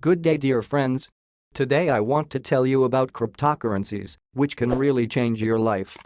Good day, dear friends. Today I want to tell you about cryptocurrencies, which can really change your life.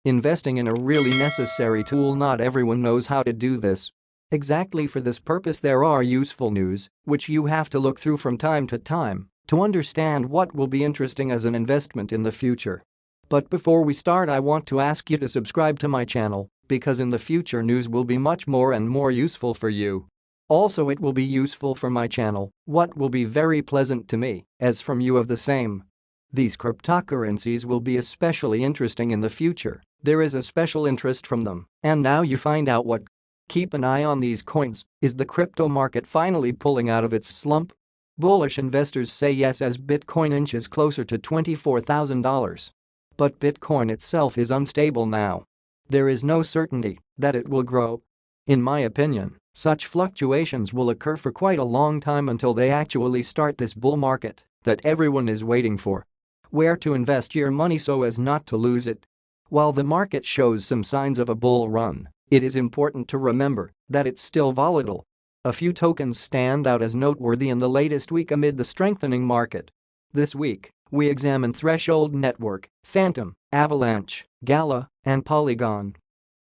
Investing in a really necessary tool. Not everyone knows how to do this. Exactly for this purpose there are useful news, which you have to look through from time to understand what will be interesting as an investment in the future. But before we start, I want to ask you to subscribe to my channel, because in the future news will be much more and more useful for you. Also, it will be useful for my channel, what will be very pleasant to me, as from you of the same. These cryptocurrencies will be especially interesting in the future. There is a special interest from them, and now you find out what. Keep an eye on these coins. Is the crypto market finally pulling out of its slump? Bullish investors say yes as Bitcoin inches closer to $24,000. But Bitcoin itself is unstable now. There is no certainty that it will grow. In my opinion, such fluctuations will occur for quite a long time until they actually start this bull market that everyone is waiting for. Where to invest your money so as not to lose it? While the market shows some signs of a bull run, it is important to remember that it's still volatile. A few tokens stand out as noteworthy in the latest week amid the strengthening market. This week, we examine Threshold Network, Phantom, Avalanche, Gala, and Polygon.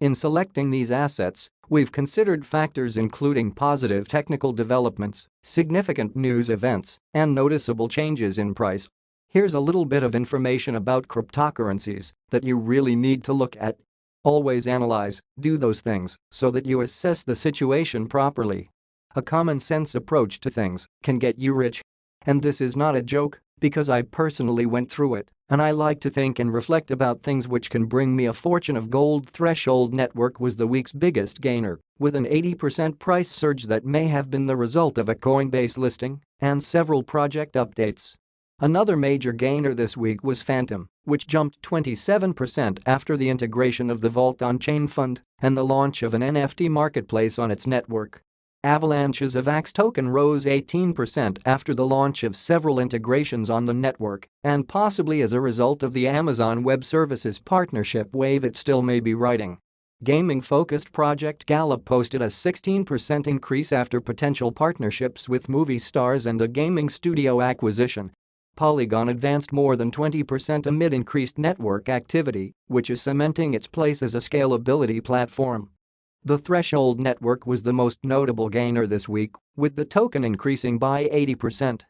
In selecting these assets, we've considered factors including positive technical developments, significant news events, and noticeable changes in price. Here's a little bit of information about cryptocurrencies that you really need to look at. Always analyze, do those things, so that you assess the situation properly. A common-sense approach to things can get you rich. And this is not a joke, because I personally went through it, and I like to think and reflect about things which can bring me a fortune of gold. Threshold Network was the week's biggest gainer, with an 80% price surge that may have been the result of a Coinbase listing and several project updates. Another major gainer this week was Phantom, which jumped 27% after the integration of the Vault on-chain fund and the launch of an NFT marketplace on its network. Avalanche's AVAX token rose 18% after the launch of several integrations on the network, and possibly as a result of the Amazon Web Services partnership wave it still may be riding. Gaming-focused project Gala posted a 16% increase after potential partnerships with movie stars and a gaming studio acquisition. Polygon advanced more than 20% amid increased network activity, which is cementing its place as a scalability platform. The Threshold Network was the most notable gainer this week, with the token increasing by 80%.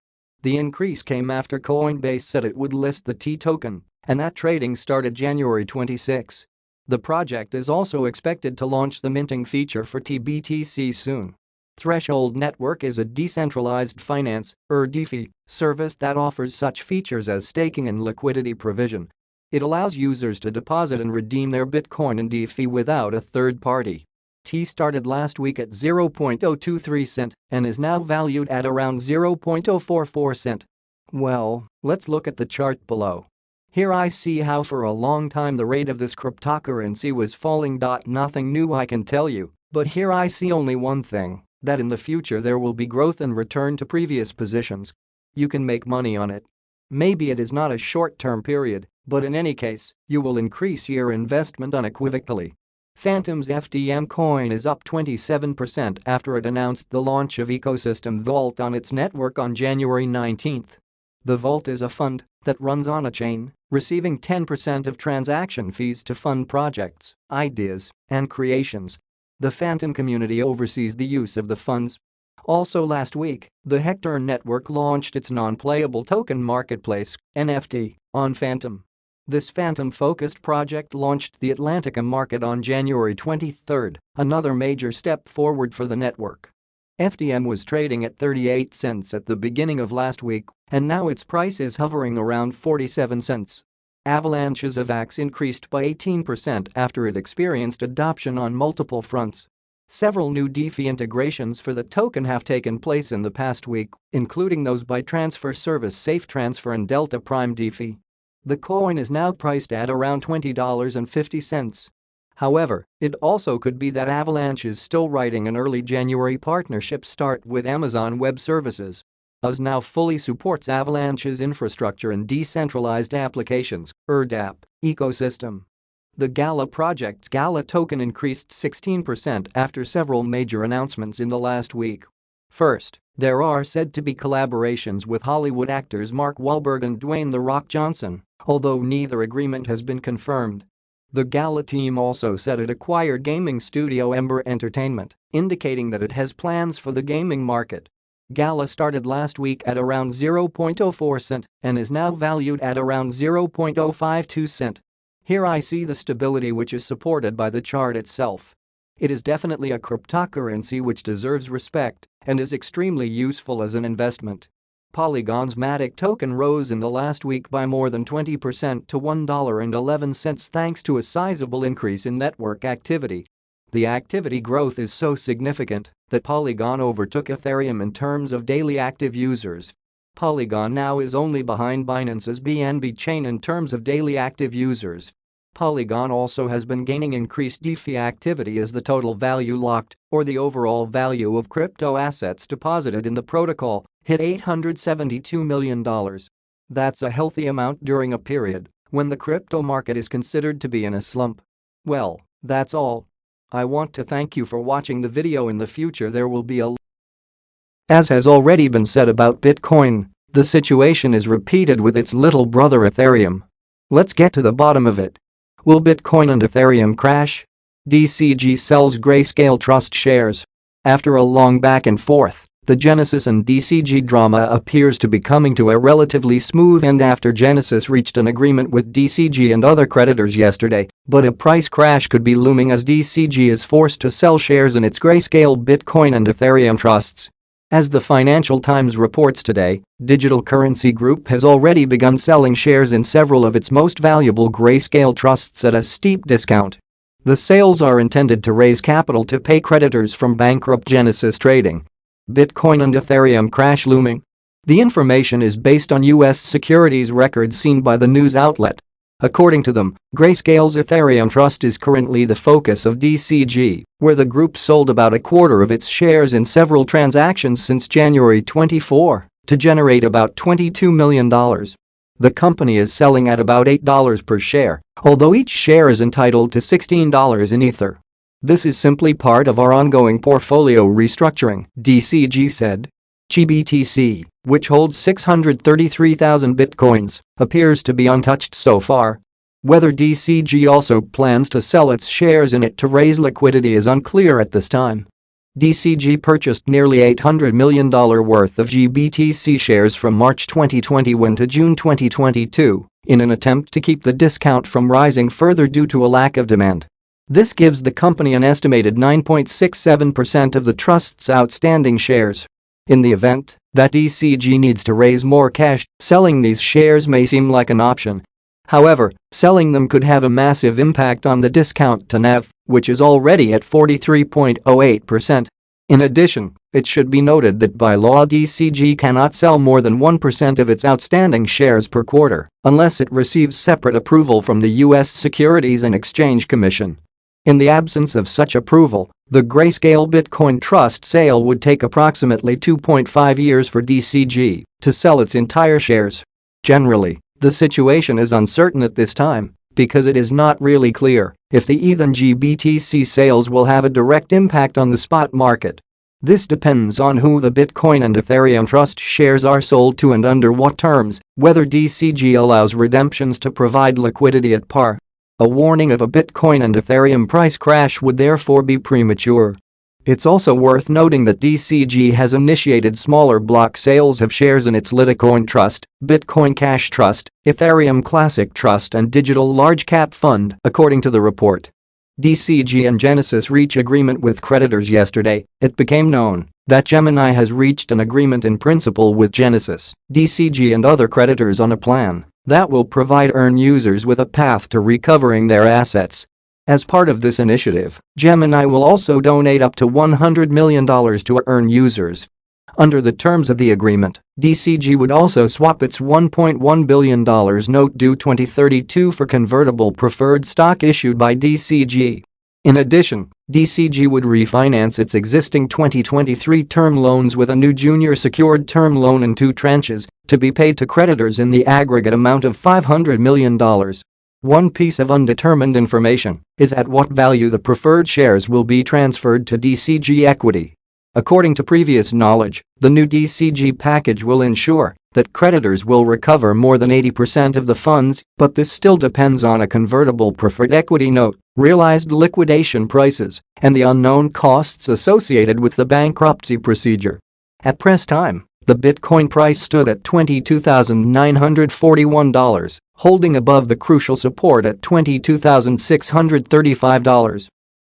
The increase came after Coinbase said it would list the T token, and that trading started January 26. The project is also expected to launch the minting feature for TBTC soon. Threshold Network is a decentralized finance, or DeFi, service that offers such features as staking and liquidity provision. It allows users to deposit and redeem their Bitcoin in DeFi without a third party. T started last week at 0.023 cent and is now valued at around 0.044 cent. Well, let's look at the chart below. Here I see how for a long time the rate of this cryptocurrency was falling. Nothing new I can tell you, but here I see only one thing, that in the future there will be growth and return to previous positions. You can make money on it. Maybe it is not a short-term period, but in any case, you will increase your investment unequivocally. Phantom's FDM coin is up 27% after it announced the launch of Ecosystem Vault on its network on January 19. The Vault is a fund that runs on a chain, receiving 10% of transaction fees to fund projects, ideas, and creations. The Phantom community oversees the use of the funds. Also last week, the Hector network launched its non-playable token marketplace, NFT, on Phantom. This Phantom-focused project launched the Atlantica market on January 23, another major step forward for the network. FDM was trading at 38 cents at the beginning of last week, and now its price is hovering around 47 cents. Avalanche's AVAX increased by 18% after it experienced adoption on multiple fronts. Several new DeFi integrations for the token have taken place in the past week, including those by transfer service SafeTransfer and Delta Prime DeFi. The coin is now priced at around $20.50. However, it also could be that Avalanche is still riding an early January partnership start with Amazon Web Services. AWS now fully supports Avalanche's infrastructure and decentralized applications, (DApp) ecosystem. The Gala project's Gala token increased 16% after several major announcements in the last week. First, there are said to be collaborations with Hollywood actors Mark Wahlberg and Dwayne "The Rock" Johnson, although neither agreement has been confirmed. The Gala team also said it acquired gaming studio Ember Entertainment, indicating that it has plans for the gaming market. Gala started last week at around 0.04 cent and is now valued at around 0.052 cent. Here I see the stability which is supported by the chart itself. It is definitely a cryptocurrency which deserves respect and is extremely useful as an investment. Polygon's Matic token rose in the last week by more than 20% to $1.11 thanks to a sizable increase in network activity. The activity growth is so significant that Polygon overtook Ethereum in terms of daily active users. Polygon now is only behind Binance's BNB chain in terms of daily active users. Polygon also has been gaining increased DeFi activity as the total value locked, or the overall value of crypto assets deposited in the protocol, hit $872 million. That's a healthy amount during a period when the crypto market is considered to be in a slump. Well, that's all. I want to thank you for watching the video. In the future there will be a As has already been said about Bitcoin, the situation is repeated with its little brother Ethereum. Let's get to the bottom of it. Will Bitcoin and Ethereum crash? DCG sells Grayscale Trust shares. After a long back and forth, the Genesis and DCG drama appears to be coming to a relatively smooth end after Genesis reached an agreement with DCG and other creditors yesterday, but a price crash could be looming as DCG is forced to sell shares in its Grayscale Bitcoin and Ethereum trusts. As the Financial Times reports today, Digital Currency Group has already begun selling shares in several of its most valuable Grayscale trusts at a steep discount. The sales are intended to raise capital to pay creditors from bankrupt Genesis Trading. Bitcoin and Ethereum crash looming? The information is based on U.S. securities records seen by the news outlet. According to them, Grayscale's Ethereum Trust is currently the focus of DCG, where the group sold about a quarter of its shares in several transactions since January 24 to generate about $22 million. The company is selling at about $8 per share, although each share is entitled to $16 in Ether. This is simply part of our ongoing portfolio restructuring, DCG said. GBTC, which holds 633,000 bitcoins, appears to be untouched so far. Whether DCG also plans to sell its shares in it to raise liquidity is unclear at this time. DCG purchased nearly $800 million worth of GBTC shares from March 2021 to June 2022 in an attempt to keep the discount from rising further due to a lack of demand. This gives the company an estimated 9.67% of the trust's outstanding shares. In the event that DCG needs to raise more cash, selling these shares may seem like an option. However, selling them could have a massive impact on the discount to NAV, which is already at 43.08%. In addition, it should be noted that by law DCG cannot sell more than 1% of its outstanding shares per quarter unless it receives separate approval from the U.S. Securities and Exchange Commission. In the absence of such approval, the Grayscale Bitcoin Trust sale would take approximately 2.5 years for DCG to sell its entire shares. Generally, the situation is uncertain at this time because it is not really clear if the ETH and GBTC sales will have a direct impact on the spot market. This depends on who the Bitcoin and Ethereum Trust shares are sold to and under what terms, whether DCG allows redemptions to provide liquidity at par. A warning of a Bitcoin and Ethereum price crash would therefore be premature. It's also worth noting that DCG has initiated smaller block sales of shares in its Litecoin Trust, Bitcoin Cash Trust, Ethereum Classic Trust and Digital Large Cap Fund, according to the report. DCG and Genesis reach agreement with creditors yesterday. It became known that Gemini has reached an agreement in principle with Genesis, DCG and other creditors on a plan that will provide EARN users with a path to recovering their assets. As part of this initiative, Gemini will also donate up to $100 million to EARN users. Under the terms of the agreement, DCG would also swap its $1.1 billion note due 2032 for convertible preferred stock issued by DCG. In addition, DCG would refinance its existing 2023 term loans with a new junior secured term loan in 2 tranches to be paid to creditors in the aggregate amount of $500 million. One piece of undetermined information is at what value the preferred shares will be transferred to DCG equity. According to previous knowledge, the new DCG package will ensure that creditors will recover more than 80% of the funds, but this still depends on a convertible preferred equity note, realized liquidation prices, and the unknown costs associated with the bankruptcy procedure. At press time, the Bitcoin price stood at $22,941, holding above the crucial support at $22,635.